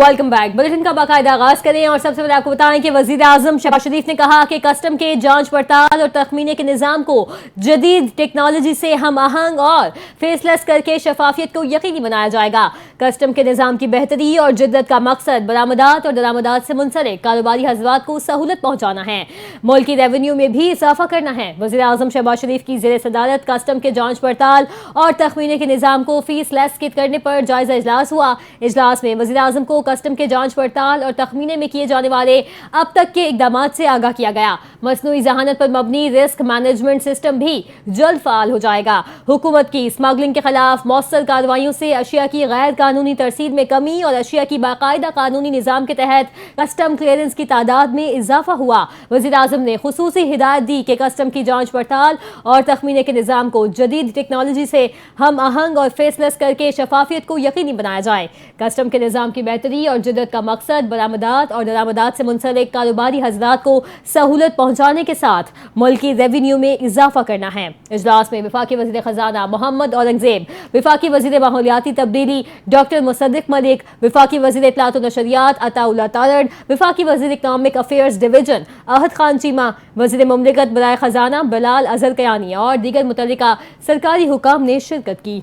Welcome back. Bulletin का बाकायदा आगाज करें और सबसे पहले आपको बताएं कि वजीर आजम शहबाज शरीफ ने कहा कि कस्टम के जांच पड़ताल और तखमीने के निजाम को जदीद टेक्नोलॉजी से हम आहंग और फेसलेस करके शफाफियत को यकीनी बनाया जाएगा। कस्टम के निजाम की बेहतरी और जिद्दत का मकसद बरामदात और दरामदात से मुंसलिक कारोबारी हजरात को सहूलत पहुंचाना है, मुल्क की रेवेन्यू में भी इजाफा करना है। वजीर आजम शहबाज शरीफ की ज़ेर सदारत कस्टम के जांच पड़ताल और तखमीने के निजाम को फीसलेस करने पर जायजा इजलास हुआ। इजलास में वजीर आजम को कस्टम के जांच पड़ताल और तखमीने में किए जाने वाले अब तक के इकदाम से आगाह किया गया। मसनूई जहानत पर मबनी रिस्क मैनेजमेंट सिस्टम भी जल्द फाल हो जाएगा। हुकूमत की स्मगलिंग के खिलाफ मौसर कार्रवाइयों से अशिया की गैर कानूनी तरसीद में कमी और अशिया की बाकायदा कानूनी निजाम के तहत कस्टम क्लियरेंस की तादाद में इजाफा हुआ। वजीर आजम ने खुसूसी हिदायत दी कि कस्टम की जांच पड़ताल और तखमीने के निजाम को जदीद टेक्नोलॉजी से हम आहंग और फेसलेस करके शफाफियत को यकीनी बनाया जाए। कस्टम के निजाम की बेहतरी और जिद्दत का मकसद बरामदात और दरामदात से मुंसलिक कारोबारी हजरात को सहूलत पहुंचाने के साथ मुल्क की रेवेन्यू में इजाफा करना है। इजलास में वफाकी वजीर खजाना मोहम्मद औरंगजेब, वफाकी वजीर माहौलियाती तब्दीली डॉक्टर मुसद्दिक मलिक, वफाकी वजीर इत्तलात व नशरियात अताउल्लाह तारड़, वफाकी वजीर इकनॉमिक अफेयर्स डिवीजन अहद खान चीमा, वजीर मुमलिकत बराए खजाना बिलाल अजहर कयानी और दीगर मुतल्लिका सरकारी हुकाम ने शिरकत की।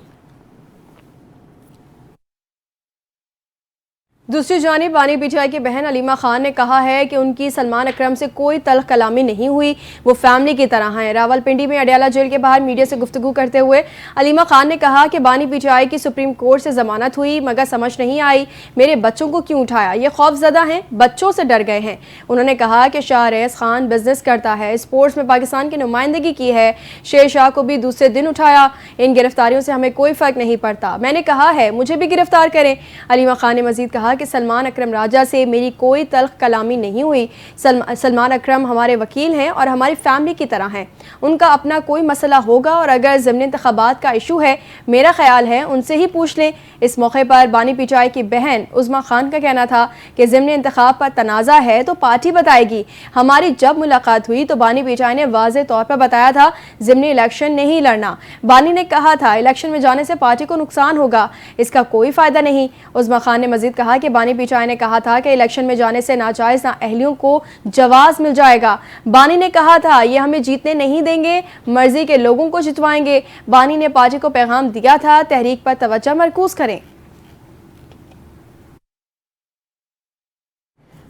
दूसरी जानिब बानी पीटीआई की बहन अलीमा खान ने कहा है कि उनकी सलमान अकरम से कोई तल्ख कलामी नहीं हुई, वो फैमिली की तरह हैं। रावलपिंडी में अडयाला जेल के बाहर मीडिया से गुफ्तगू करते हुए अलीमा खान ने कहा कि बानी पीटीआई की सुप्रीम कोर्ट से जमानत हुई मगर समझ नहीं आई मेरे बच्चों को क्यों उठाया, ये खौफजदा हैं, बच्चों से डर गए हैं। उन्होंने कहा कि शाह रईस खान बिजनेस करता है, स्पोर्ट्स में पाकिस्तान की नुमाइंदगी की है, शेर शाह को भी दूसरे दिन उठाया, इन गिरफ्तारियों से हमें कोई फ़र्क नहीं पड़ता, मैंने कहा है मुझे भी गिरफ्तार करें। अलीमा खान ने मजीद कहा कि सलमान अकरम राजा से मेरी कोई तल्ख कलामी नहीं हुई। सलमान अकरम हमारे वकील हैं और हमारी फैमिली की तरह हैं, उनका अपना कोई मसला होगा और अगर ज़िमनी इंतखाबात का इशू है मेरा ख्याल है उनसे ही पूछ लें। इस मौके पर बानी पीटीआई की बहन उज़मा खान का कहना था कि ज़िमनी इंतखाब पर तनाज़ा है तो पार्टी बताएगी। हमारी जब मुलाकात हुई तो बानी पीटीआई ने वाज़ेह तौर पर बताया था ज़िमनी इलेक्शन नहीं लड़ना। बानी ने कहा था इलेक्शन में जाने से पार्टी को नुकसान होगा, इसका कोई फ़ायदा नहीं। उज़मा खान ने मजीद कहा कि बानी पीटीआई ने कहा था कि इलेक्शन में जाने से नाजायज नाअहलियों को जवाब मिल जाएगा। बानी ने कहा था ये हमें जीतने नहीं देंगे, मर्जी के लोगों को जितवाएंगे। बानी ने पार्टी को पैगाम दिया था तहरीक पर तवज्जो मरकूज करें।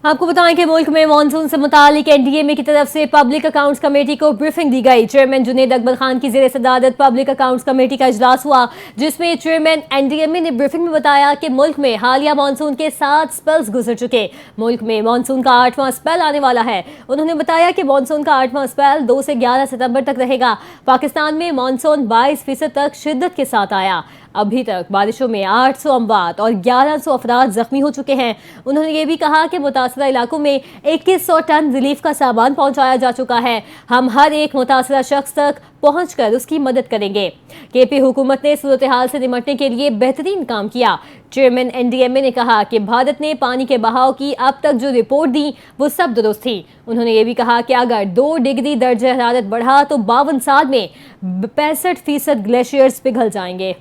आपको बताएं कि मुल्क में मानसून से मुतालिक एनडीएमए की तरफ से पब्लिक अकाउंट्स कमेटी को ब्रीफिंग दी गई। चेयरमैन जुनेद अकबर खान की ज़ेर सदारत पब्लिक अकाउंट्स कमेटी का इजलास हुआ जिसमें चेयरमैन एनडीएमए ने ब्रीफिंग में बताया कि मुल्क में हालिया मानसून के 7 स्पेल्स गुजर चुके, मुल्क में मानसून का 8वां स्पेल आने वाला है। उन्होंने बताया कि मानसून का 8वां स्पेल 2 से 11 सितंबर तक रहेगा। पाकिस्तान में मानसून 22% तक शिद्दत के साथ आया। अभी तक बारिशों में 800 अमवात और 1100 अफराद जख्मी हो चुके हैं। उन्होंने ये भी कहा कि मुतासरा इलाकों में 2100 टन रिलीफ का सामान पहुंचाया जा चुका है। हम हर एक मुतासरा शख्स तक पहुंचकर उसकी मदद करेंगे। केपी हुकूमत ने सूरत हाल से निपटने के लिए बेहतरीन काम किया। चेयरमैन एनडीएमए ने कहा कि भारत ने पानी के बहाव की अब तक जो रिपोर्ट दी वो सब दुरुस्त थी। उन्होंने ये भी कहा कि अगर 2 डिग्री दर्जे हरारत बढ़ा तो 52 साल में 65% ग्लेशियर्स पिघल जाएंगे।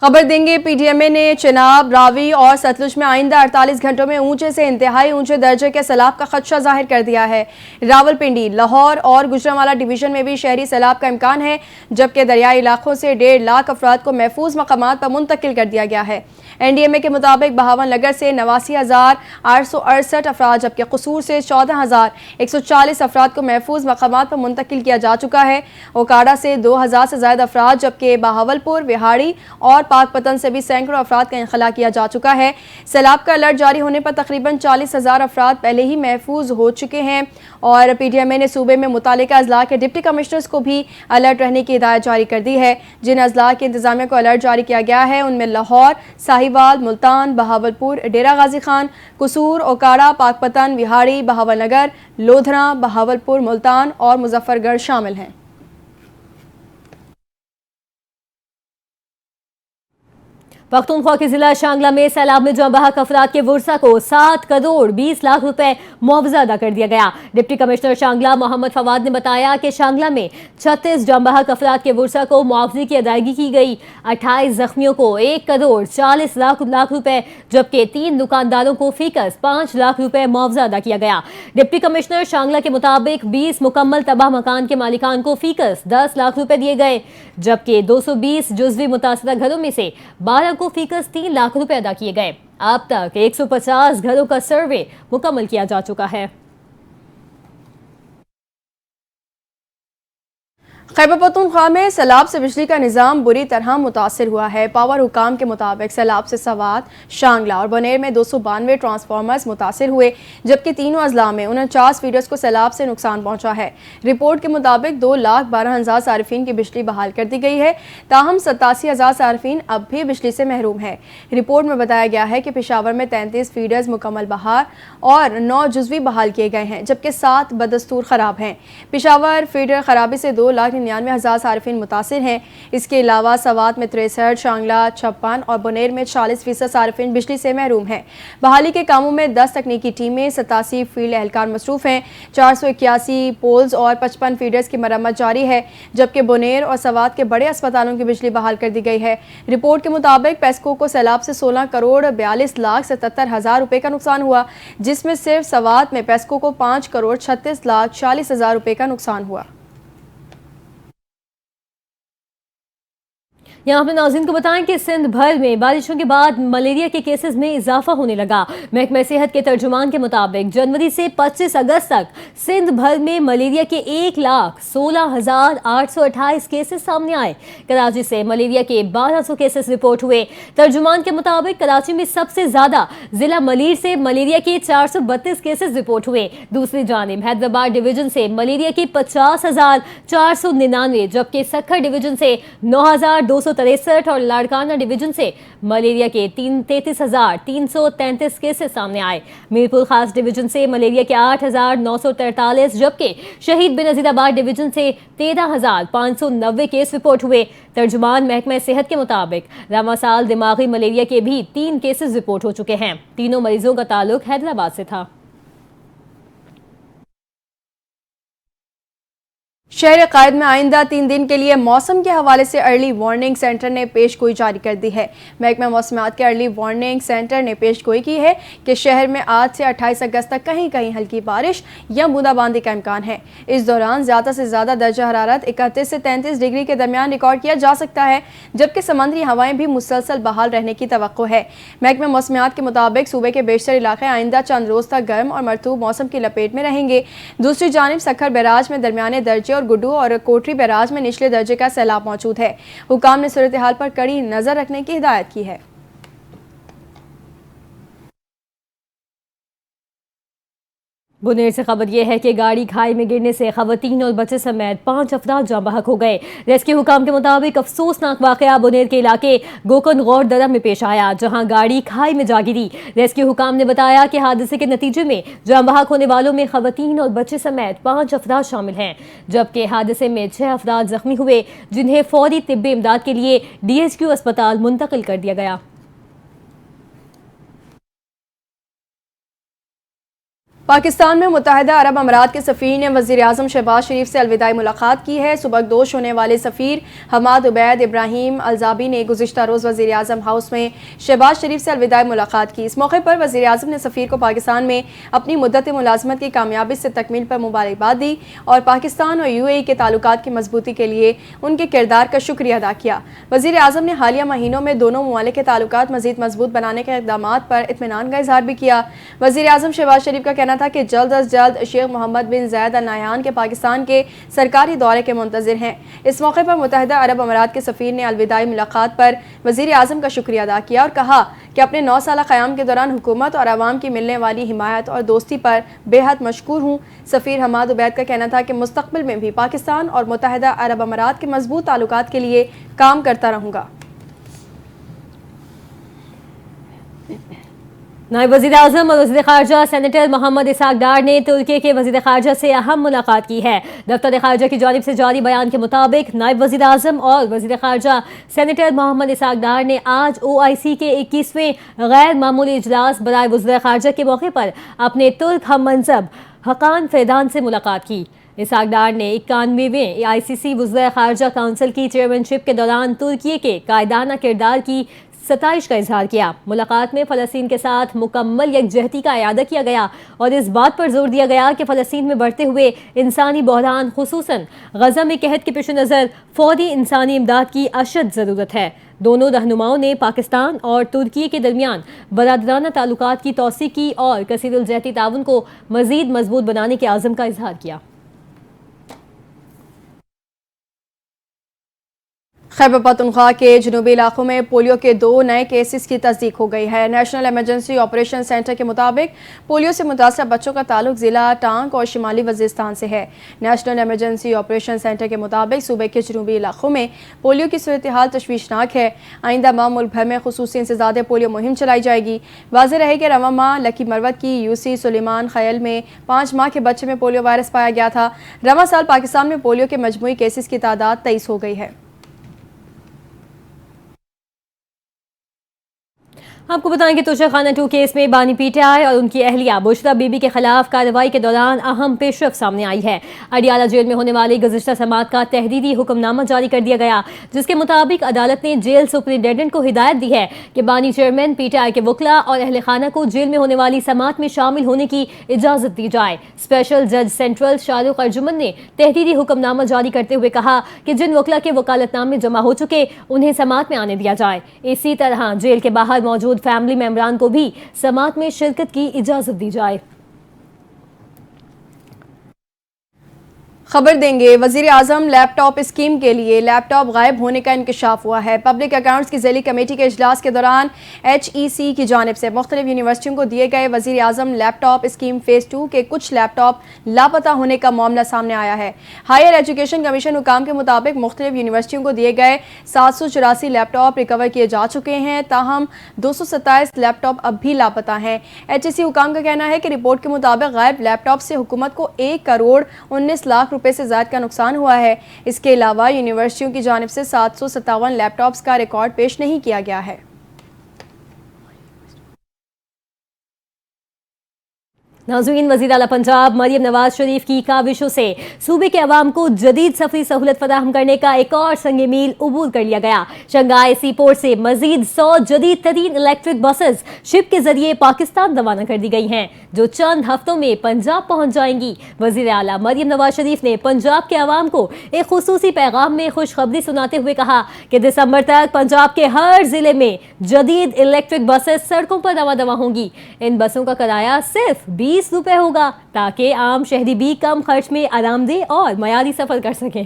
खबर देंगे पीडीएमए ने चिनाब, रावी और सतलुज में आइंदा 48 घंटों में ऊंचे से इंतहाई ऊंचे दर्जे के सैलाब का खदशा जाहिर कर दिया है। रावलपिंडी, लाहौर और गुजरांवाला डिवीजन में भी शहरी सैलाब का इम्कान है, जबकि दरियाई इलाकों से 1.5 लाख अफराद को महफूज मकामात पर मुंतकिल कर दिया गया है। एनडीएमए के मुताबिक बहावन नगर से 89,868 अफराद, जबकि कसूर से 14,140 अफराद को महफूज मकामात पर मुंतकिल किया जा चुका है। ओकाड़ा से 2,000 से ज्यादा अफराद, जबकि बहावलपुर, बिहाड़ी और पाकपतन से भी सैकड़ों अफराद का इंखला किया जा चुका है। सैलाब का अलर्ट जारी होने पर तकरीबन 40,000 अफराद पहले ही महफूज हो चुके हैं और पीडीएमए ने सूबे में मुतालिका अजला के डिप्टी कमिश्नर्स को भी अलर्ट रहने की हिदायत जारी कर दी है। जिन अजला की इंतजामिया को अलर्ट जारी किया गया है उनमें लाहौर, साहिवाल, मुल्तान, बहावलपुर, डेरा गाजी खान, कसूर, ओकाड़ा, पाकपतन, विहाड़ी, बहावलनगर, लोधरा, बहावलपुर, मुल्तान और मुजफ्फरगढ़ शामिल हैं। पख्तूनख्वा के जिला शांगला में सैलाब में जाँ बहक अफराद के वर्सा को 7 करोड़ 20 लाख रुपए मुआवजा अदा कर दिया गया। डिप्टी कमिश्नर शांगला मोहम्मद फवाद ने बताया कि शांगला में 36 जाँ बहक अफराद के वर्सा को मुआवजे की अदायगी की गई। 28 जख्मियों को 1 करोड़ 40 लाख रुपए जबकि 3 दुकानदारों को फीकस 5 लाख रुपए मुआवजा अदा किया गया। डिप्टी कमिश्नर शांगला के मुताबिक 20 मुकम्मल तबाह मकान के मालिकान को फीकस 10 लाख रुपए दिए गए, जबकि 220 जुज़वी मुतासरा घरों में से 12 को फीकस 3 लाख रुपए अदा किए गए। अब तक 150 घरों का सर्वे मुकम्मल किया जा चुका है। खैबर पख्तूनख्वा में सैलाब से बिजली का निज़ाम बुरी तरह मुतासर हुआ है। पावर हुकाम के मुताबिक सैलाब से सवात, शांगला और बनेर में 292 ट्रांसफार्मर्स मुतासर हुए, जबकि तीनों अजला में 49 फीडर्स को सैलाब से नुकसान पहुंचा है। रिपोर्ट के मुताबिक 2,12,000 सारिफीन की बिजली बहाल कर दी गई है, ताहम 87,000 सारिफीन अब भी बिजली से महरूम है। रिपोर्ट में बताया गया है कि पेशावर में 33 फीडर्स मुकम्मल बहाल और 9 जुज़वी बहाल किए गए हैं, जबकि 7 बदस्तूर ख़राब हैं। पेशावर फीडर खराबी से 2,99,000 सारिफीन मुतासिर हैं। इसके अलावा सवात में 63, शांगला 56 और बुनेर में 40% सारिफीन बिजली से महरूम हैं। बहाली के कामों में 10 तकनीकी टीमें, 87 फील्ड एहलकार मसरूफ़ हैं। 481 पोल्स और 55 फीडर्स की मरम्मत जारी है, जबकि बुनेर और सवात के बड़े अस्पतालों की बिजली बहाल कर दी गई है। रिपोर्ट के मुताबिक पेस्को को सैलाब से 16 करोड़ 42 लाख 77 हज़ार रुपये का नुकसान हुआ, जिसमें सिर्फ सवात में पेस्को को 5 करोड़ 36 लाख 40 हज़ार रुपये का नुकसान हुआ। यहाँ अपने नाज़रीन को बताएं कि सिंध भर में बारिशों के बाद मलेरिया के केसेस में इजाफा होने लगा। महकमा सेहत के तर्जुमान के मुताबिक जनवरी से 25 अगस्त तक सिंध भर में मलेरिया के 1,16,828 केसेस सामने आए। कराची से मलेरिया के 1200 केसेस रिपोर्ट हुए। तर्जुमान के मुताबिक कराची में सबसे ज्यादा जिला मलीर से मलेरिया के 432 केसेस रिपोर्ट हुए। दूसरी जानिब हैदराबाद डिवीजन से मलेरिया की 50,499, जबकि सक्खर डिवीजन से 9,263 और लाड़काना डिवीजन से मलेरिया के 33,333 केसेस सामने आए। मीरपुर खास डिवीजन से मलेरिया के 8,943, जबकि शहीद बेनजीराबाद डिवीजन से 13,590 केस रिपोर्ट हुए। तर्जुमान महकमा सेहत के मुताबिक रवा साल दिमागी मलेरिया के भी 3 केसेस रिपोर्ट हो चुके हैं। तीनों मरीजों का ताल्लुक हैदराबाद से था। शहर कायद में आइंदा 3 दिन के लिए मौसम के हवाले से अर्ली वार्निंग सेंटर ने पेशगोई जारी कर दी है। महकमा मौसमियात के अर्ली वार्निंग सेंटर ने पेशगोई की है कि शहर में आज से 28 अगस्त तक कहीं कहीं हल्की बारिश या बूंदाबांदी का इम्कान है। इस दौरान ज़्यादा से ज़्यादा दर्जा हरारत 31 से 33 डिग्री के दरमियान रिकॉर्ड किया जा सकता है, जबकि समंदरी हवाएं भी मुसलसल बहाल रहने की तवक्को है। महकमा मौसमियात के मुताबिक सूबे के बेशतर इलाके आइंदा चंद रोज़ तक गर्म और मरतूब मौसम की लपेट में रहेंगे। दूसरी जानिब सक्खर बैराज में दरमियाने दर्जे और गुड्डू और कोटरी बैराज में निचले दर्जे का सैलाब मौजूद है। हुकाम ने सूरत हाल पर कड़ी नजर रखने की हिदायत की है। बुनेर से खबर यह है कि गाड़ी खाई में गिरने से खवातीन और बच्चे समेत 5 अफराद जाँ बहक हो गए। रेस्क्यू हुकाम के मुताबिक अफसोसनाक वाकया बुनेर के इलाके गोकन गौर दरा में पेश आया, जहां गाड़ी खाई में जा गिरी। रेस्क्यू हुकाम ने बताया कि हादसे के नतीजे में जाँ बहक होने वालों में खवातीन और बच्चे समेत 5 अफराद शामिल हैं, जबकि हादसे में 6 अफराद जख्मी हुए, जिन्हें फौरी तिब्बी इमदाद के लिए DHQ अस्पताल मुंतकिल कर दिया गया। पाकिस्तान में मुत्तहिदा अरब अमारात के सफ़ीर ने वज़ीर आज़म शहबाज शरीफ से अलविदाई मुलाकात की है। सुबकदोश होने वाले सफ़ीर हमाद उबैद इब्राहिम अलजाबी ने गुज़िश्ता रोज़ वज़ीर आज़म हाउस में शहबाज शरीफ से अलविदाई मुलाकात की। इस मौके पर वज़ीर आज़म ने सफ़ीर को पाकिस्तान में अपनी मुद्दत मुलाजमत की कामयाबी से तकमील पर मुबारकबाद दी और पाकिस्तान और UAE के ताल्लुकात की मजबूती के लिए उनके किरदार का शुक्रिया अदा किया। वज़ीर आज़म ने हालिया महीनों में दोनों ममालिक के ताल्लुकात मज़ीद मजबूत बनाने के इक़दामात पर इत्मीनान का इज़हार भी किया। वज़ीर आज़म शहबाज शरीफ का कहना था कि जल्द अज जल्द शेख मोहम्मद बिन ज़ायद अल नहयान के पाकिस्तान के सरकारी दौरे के मुंतज़िर हैं। इस मौके पर मुत्तहिदा अरब अमारात के सफ़ीर ने अलविदाई मुलाकात पर वज़ीर आज़म का शुक्रिया अदा किया और कहा कि अपने 9 साल क़याम के दौरान हुकूमत और आवाम की मिलने वाली हिमायत और दोस्ती पर बेहद मशकूर हूँ। सफ़ीर हमाद उबैद का कहना था कि मुस्तक़बिल में भी पाकिस्तान और मुत्तहिदा अरब अमारात के मजबूत ताल्लुकात के लिए काम करता रहूँगा। नायब वज़ीर आज़म और वज़ीर ख़ारजा सेनेटर मोहम्मद इसहाक डार ने तुर्की के वज़ीर ख़ारजा से अहम मुलाकात की है। दफ्तर ख़ारजा की जानिब से जारी बयान के मुताबिक नायब वज़ीर आज़म और वज़ीर ख़ारजा सेनेटर मोहम्मद इसहाक डार ने आज OIC के 21वें गैर मामूली इजलास बराए वज़ीर ख़ारजा के मौके पर अपने तुर्क हम मनसब हकान फैदान से मुलाकात की। इसहाक डार ने 91वें ICC वज़ीर ख़ारजा काउंसिल की चेयरमैनशिप के दौरान तुर्की के कायदाना किरदार की सताइश का इजहार किया। मुलाकात में फ़लस्तीन के साथ मुकम्मल यकजहती का इयादा किया गया और इस बात पर जोर दिया गया कि फ़लस्तीन में बढ़ते हुए इंसानी बहरान खुसूसन गज़ा में कहत के पेश नज़र फौरी इंसानी इमदाद की अशद ज़रूरत है। दोनों रहनुमाओं ने पाकिस्तान और तुर्की के दरमियान बरादराना ताल्लुकात की तौसीक़ की और कसीरुल-जहती ताउन को मज़ीद मजबूत बनाने के आज़म का इजहार किया। खैबर पख्तूनख्वा के जनूबी इलाकों में पोलियो के 2 नए केसेस की तस्दीक हो गई है। नेशनल इमरजेंसी ऑपरेशन सेंटर के मुताबिक पोलियो से मुतासर बच्चों का ताल्लुक ज़िला टांग और शिमाली वज़ीरिस्तान से है। नेशनल इमरजेंसी ऑपरेशन सेंटर के मुताबिक सूबे के जनूबी इलाकों में पोलियो की सूरत हाल तशवीशनाक है। आइंदा माह मुल्क भर में खुसूसी इंसदादे पोलियो मुहिम चलाई जाएगी। वाज़ेह रहे कि रवा माह लकी मरवत की UC सुलेमान खयल में 5 माह के बच्चे में पोलियो वायरस पाया गया था। रवा साल पाकिस्तान में पोलियो के मजमूई केसेस की तादाद 23 हो गई है। आपको बताएं कि तोशाखाना 2 केस में बानी PTI और उनकी अहलिया बुशरा बीबी के खिलाफ कार्रवाई के दौरान अहम पेशरफ सामने आई है। अडियाला जेल में होने वाली गुज़िश्ता समात का तहदीदी हुक्मनामा जारी कर दिया गया, जिसके मुताबिक अदालत ने जेल सुपरिटेंडेंट को हिदायत दी है कि बानी चेयरमैन PTI के वकला और अहल खाना को जेल में होने वाली समात में शामिल होने की इजाज़त दी जाए। स्पेशल जज सेंट्रल शाहरुख अर्जुमन ने तहदीदी हुक्मनामा जारी करते हुए कहा कि जिन वकला के वकालतनामे जमा हो चुके उन्हें समात में आने दिया जाए। इसी तरह जेल के बाहर मौजूद फैमिली मेंबरान को भी समात में शिरकत की इजाजत दी जाए। खबर देंगे, वजीर आजम लैपटॉप स्कीम के लिए लैपटॉप गायब होने का इंकशाफ हुआ है। पब्लिक अकाउंट्स की ज़ैली कमेटी के इजलास के दौरान HEC की जानिब से मुख्तलिफ यूनिवर्सिटियों को दिए गए वजीर आजम लैपटॉप स्कीम फेज़ 2 के कुछ लैपटॉप लापता होने का मामला सामने आया है। हायर एजुकेशन कमीशन हुकाम के मुताबिक मुख्तलिफ यूनिवर्सिटियों को दिए गए 784 लैपटॉप रिकवर किए जा चुके हैं, ताहम 227 लैपटॉप अब भी लापता हैं। HEC हुकाम का कहना है कि रिपोर्ट के मुताबिक गायब लैपटॉप से हुकूमत को 1 करोड़ 19 लाख रुपए से ज़्यादा का नुकसान हुआ है। इसके अलावा यूनिवर्सिटियों की जानिब से 757 लैपटॉप्स का रिकॉर्ड पेश नहीं किया गया है। नाज़रीन, वज़ीर आला पंजाब मरियम नवाज शरीफ की काविशों से सूबे के अवाम को जदीद सफरी सहूलत फराहम करने का एक और संगे मील अबूर कर लिया गया। शंघाई सी पोर्ट से मजीद 100 जदीद तरीन इलेक्ट्रिक बसेस शिप के जरिए पाकिस्तान रवाना कर दी गई हैं, जो चंद हफ्तों में पंजाब पहुंच जाएंगी। वज़ीर आला मरियम नवाज शरीफ ने पंजाब के अवाम को एक खुसूसी पैगाम में खुशखबरी सुनाते हुए कहा कि दिसंबर तक पंजाब के हर जिले में जदीद इलेक्ट्रिक बसेस सड़कों पर रवा दवा होंगी। इन बसों का किराया सिर्फ 20 रुपए होगा, ताकि आम शहरी भी कम खर्च में आरामदेह और मयारी सफर कर सकें।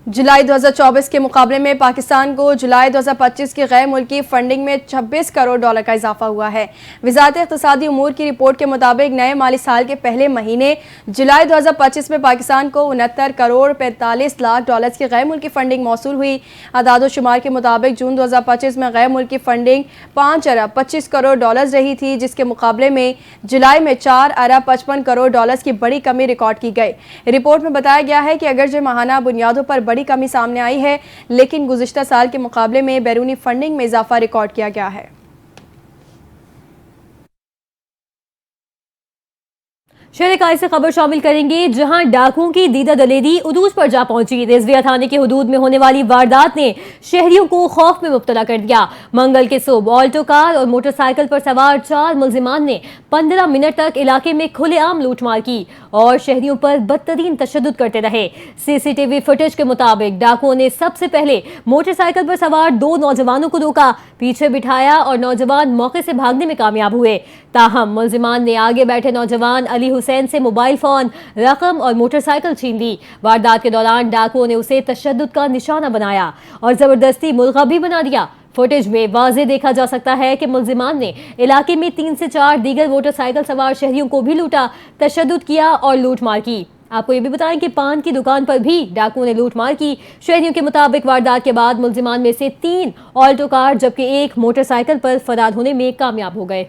जुलाई 2024 के मुकाबले में पाकिस्तान को जुलाई 2025 की गैर मुल्की फंडिंग में 26 करोड़ डॉलर का इजाफा हुआ है। वज़ारत इक़्तिसादी उमूर की रिपोर्ट के मुताबिक नए माली साल के पहले महीने जुलाई 2025 में पाकिस्तान को 69 करोड़ 45 लाख डॉलर की गैर मुल्की फंडिंग मौसूल हुई। अदाद शुमार के मुताबिक जून 2025 में गैर मुल्की फंडिंग 5 अरब 25 करोड़ डॉलर रही थी, जिसके मुकाबले में जुलाई में 4 अरब 55 करोड़ डॉलर की बड़ी कमी रिकॉर्ड की गई। रिपोर्ट में बताया गया है कि अगरचे माहाना बुनियादों पर बड़ी कमी सामने आई है, लेकिन गुज़िश्ता साल के मुकाबले में बैरूनी फंडिंग में इजाफा रिकॉर्ड किया गया है। शहर से खबर शामिल करेंगे, जहां डाकुओं की दीदा दलेरी उरूज पर जा पहुंची। रिजविया थाने के हुदूद में होने वाली वारदात ने शहरियों को खौफ में मुब्तला कर दिया। मंगल के सुबह ऑल्टो कार और मोटरसाइकिल पर सवार 4 मुलजिमान ने 15 मिनट तक इलाके में खुलेआम लूटमार की और शहरियों पर बदतरीन तशद्दुद करते रहे। CCTV फुटेज के मुताबिक डाकुओं ने सबसे पहले मोटरसाइकिल पर सवार 2 नौजवानों को रोका, पीछे बिठाया और नौजवान मौके से भागने में कामयाब हुए। ताहम मुलजिमान ने आगे बैठे नौजवान अली हुसैन से मोबाइल फोन, रकम और मोटरसाइकिल छीन ली। वारदात के दौरान डाकुओं ने उसे तशद्दुद का निशाना बनाया और जबरदस्ती मुल्का भी बना दिया। फुटेज में वाज़े देखा जा सकता है कि मुलजिमान ने इलाके में 3 से 4 दीगर मोटरसाइकिल सवार शहरियों को भी लूटा, तशद्दुद किया और लूटमार की। आपको ये भी बताएं कि पान की दुकान पर भी डाकुओं ने लूटमार की। शहरियों के मुताबिक वारदात के बाद मुलजिमान में से 3 ऑल्टो कार जबकि 1 मोटरसाइकिल पर फरार होने में कामयाब हो गए।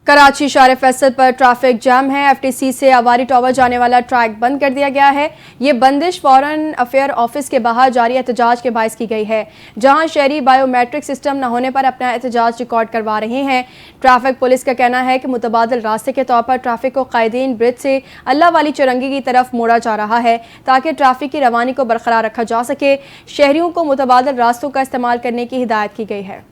कराची शार फैसल पर ट्रैफिक जाम है। एफटीसी से अवारी टावर जाने वाला ट्रैक बंद कर दिया गया है। ये बंदिश फॉरेन अफेयर ऑफिस के बाहर जारी एहतजाज के बायस की गई है, जहां शहरी बायोमेट्रिक सिस्टम न होने पर अपना एहतजाज रिकॉर्ड करवा रहे हैं। ट्रैफिक पुलिस का कहना है कि मुतबादिल रास्ते के तौर पर ट्रैफिक को कायदीन ब्रिज से अल्लाह वाली चुरंगी की तरफ मोड़ा जा रहा है ताकि ट्रैफिक की रवानी को बरकरार रखा जा सके। शहरियों को मुतबादिल रास्तों का इस्तेमाल करने की हिदायत की गई है।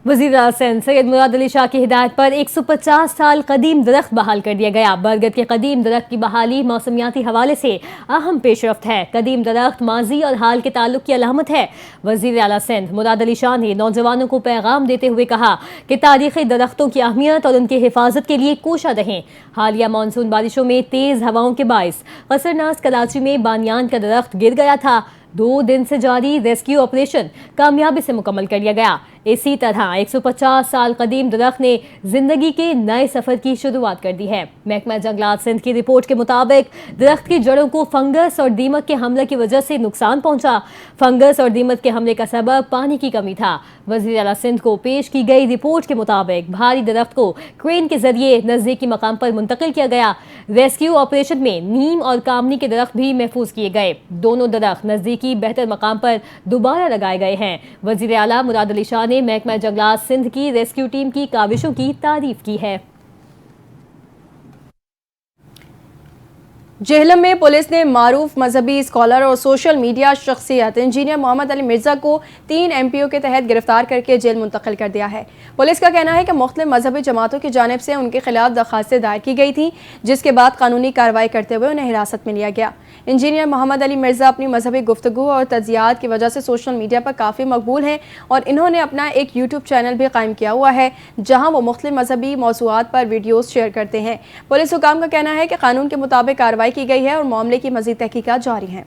वज़ीर आज़म सैयद मुराद अली शाह की हिदायत पर 150 साल कदीम दरख्त बहाल कर दिया गया। बरगद के कदीम दरख्त की बहाली मौसमियाती हवाले से अहम पेशरफ्त है। कदीम दरख्त माजी और हाल के ताल्लुक की अलामत है। वज़ीर आला सिंध मुराद अली शाह ने नौजवानों को पैगाम देते हुए कहा कि तारीखी दरख्तों की अहमियत और उनकी हिफाजत के लिए कोशा रहें। हालिया मानसून बारिशों में तेज़ हवाओं के बायस कसरनास कराची में बानियान का दरख्त गिर गया था। 2 दिन से जारी रेस्क्यू ऑपरेशन कामयाबी से मुकम्मल कर लिया गया। इसी तरह 150 साल कदीम दरख्त ने जिंदगी के नए सफर की शुरुआत कर दी है। महकमा जंगलात सिंध की रिपोर्ट के मुताबिक दरख्त की जड़ों को फंगस और दीमक के हमले की वजह से नुकसान पहुंचा। फंगस और दीमक के हमले का सबब पानी की कमी था। वज़ीर आला सिंध को पेश की गई रिपोर्ट के मुताबिक भारी दरख्त को क्रेन के जरिए नजदीकी मकाम पर मुंतकिल किया गया। रेस्क्यू ऑपरेशन में नीम और कामनी के दरख्त भी महफूज किए गए। दोनों दरख्त नजदीकी बेहतर मकाम पर दोबारा लगाए गए हैं। वज़ीर आला मुराद अली शाह ने महकमा जंगलात सिंध की रेस्क्यू टीम की काविशों की तारीफ की है। जेहलम में पुलिस ने मारूफ मजहबी स्कॉलर और सोशल मीडिया शख्सियत इंजीनियर मोहम्मद अली मिर्जा को 3 MPO के तहत गिरफ्तार करके जेल मुंतकिल कर दिया है। पुलिस का कहना है कि मुख्तलिफ मजहबी जमातों की जानिब से उनके खिलाफ दरखास्तें दायर की गई थी, जिसके बाद कानूनी कार्रवाई करते हुए उन्हें हिरासत में लिया गया। इंजीनियर मोहम्मद अली मिर्जा अपनी मजहबी गुफ्तगू और तजियात की वजह से सोशल मीडिया पर काफ़ी मकबूल हैं और इन्होंने अपना एक YouTube चैनल भी कायम किया हुआ है, जहाँ वो मुख्तलिफ मजहबी मौज़ूआत पर वीडियोज़ शेयर करते हैं। पुलिस हुकाम का कहना है कि कानून के मुताबिक कार्रवाई की गई है और मामले की मज़ीद तहकीकात जारी है।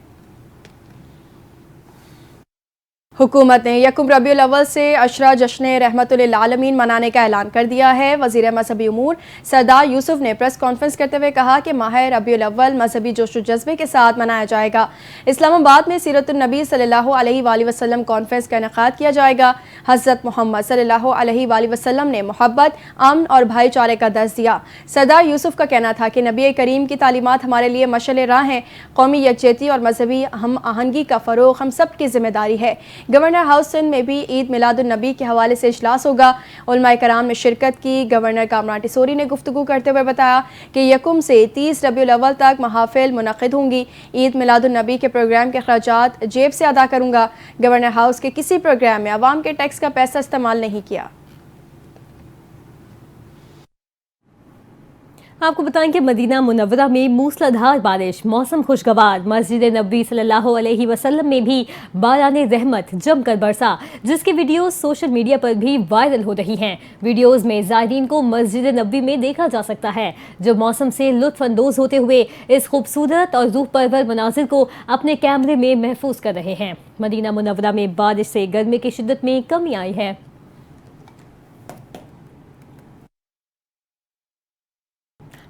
हुकूमत ने यकुम रबीउल अव्वल से अशरा जश्न रहमतुल आलमीन मनाने का ऐलान कर दिया है। वज़ीर मजहबी उमूर सरदार यूसुफ ने प्रेस कॉन्फ्रेंस करते हुए कहा कि माह रबीउल अव्वल मजहबी जोश व जज्बे के साथ मनाया जाएगा। इस्लामाबाद में सीरतुन नबी सल्लल्लाहु अलैहि वसल्लम कॉन्फ्रेंस का इनेकाद किया जाएगा। हज़रत मोहम्मद सल्लल्लाहु अलैहि वसल्लम ने मोहब्बत, अमन और भाईचारे का दर्स दिया। सरदार यूसुफ का कहना था कि नबी करीम की तालीमात हमारे लिए मशअल राह हैं। कौमी यकजहती और मजहबी हम आहंगी का फ़रोग़ हम सब की जिम्मेदारी है। गवर्नर हाउस सिंध में भी ईद मिलादुन नबी के हवाले से इजलास होगा। उलमाए कराम ने शिरकत की। गवर्नर कामरान टिसोरी ने गुफ्तगू करते हुए बताया कि यकुम से 30 रबीउल अव्वल तक महाफिल मुनक़िद होंगी। ईद मिलादुन नबी के प्रोग्राम के खर्चात जेब से अदा करूँगा। गवर्नर हाउस के किसी प्रोग्राम में अवाम के टैक्स का पैसा इस्तेमाल नहीं किया। आपको बताएं कि मदीना मुनव्वरा में मूसलाधार बारिश, मौसम खुशगवार। मस्जिद नबी सल्लल्लाहु अलैहि वसल्लम में भी बाराने रहमत जमकर बरसा, जिसकी वीडियोस सोशल मीडिया पर भी वायरल हो रही हैं। वीडियोस में ज़ायरीन को मस्जिद नबी में देखा जा सकता है, जो मौसम से लुत्फ अंदोज होते हुए इस खूबसूरत और रूह परवर मनाजिर को अपने कैमरे में महफूज कर रहे हैं। मदीना मुनव्वरा में बारिश से गर्मी की शिद्दत में कमी आई है।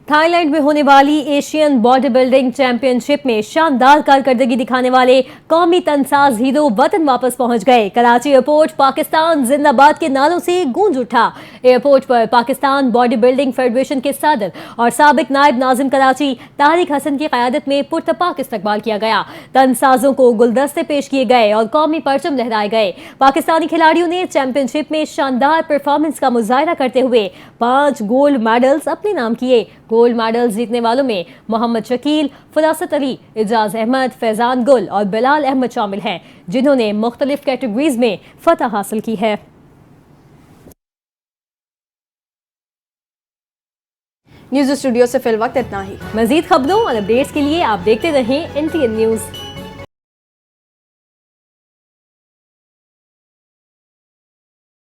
थाईलैंड में होने वाली एशियन बॉडी बिल्डिंग चैंपियनशिप में शानदार कारकर्दगी दिखाने वाले कौमी तनसाज हीरो वतन वापस पहुंच गए। कराची एयरपोर्ट पाकिस्तान जिंदाबाद के नारों से गूंज उठा। एयरपोर्ट पर पाकिस्तान बॉडी बिल्डिंग फेडरेशन के सदर और साबिक नायब नाजिम कराची तारिक हसन की क़यादत में पुरतपाक इस्तकबाल किया गया। तनसाजों को गुलदस्ते पेश किए गए और कौमी परचम लहराए गए। पाकिस्तानी खिलाड़ियों ने चैंपियनशिप में शानदार परफॉर्मेंस का मुजाहरा करते हुए 5 गोल्ड मेडल्स अपने नाम किए। गोल्ड मेडल जीतने वालों में मोहम्मद शकील, फरासत अली, इजाज अहमद, फैजान गुल और बिलाल अहमद शामिल हैं, जिन्होंने मुख्तलिफ कैटेगरीज में फतह हासिल की है। न्यूज़ स्टूडियो से फिल वक्त इतना ही। मजीद खबरों और अपडेट्स के लिए आप देखते रहें NTN न्यूज़।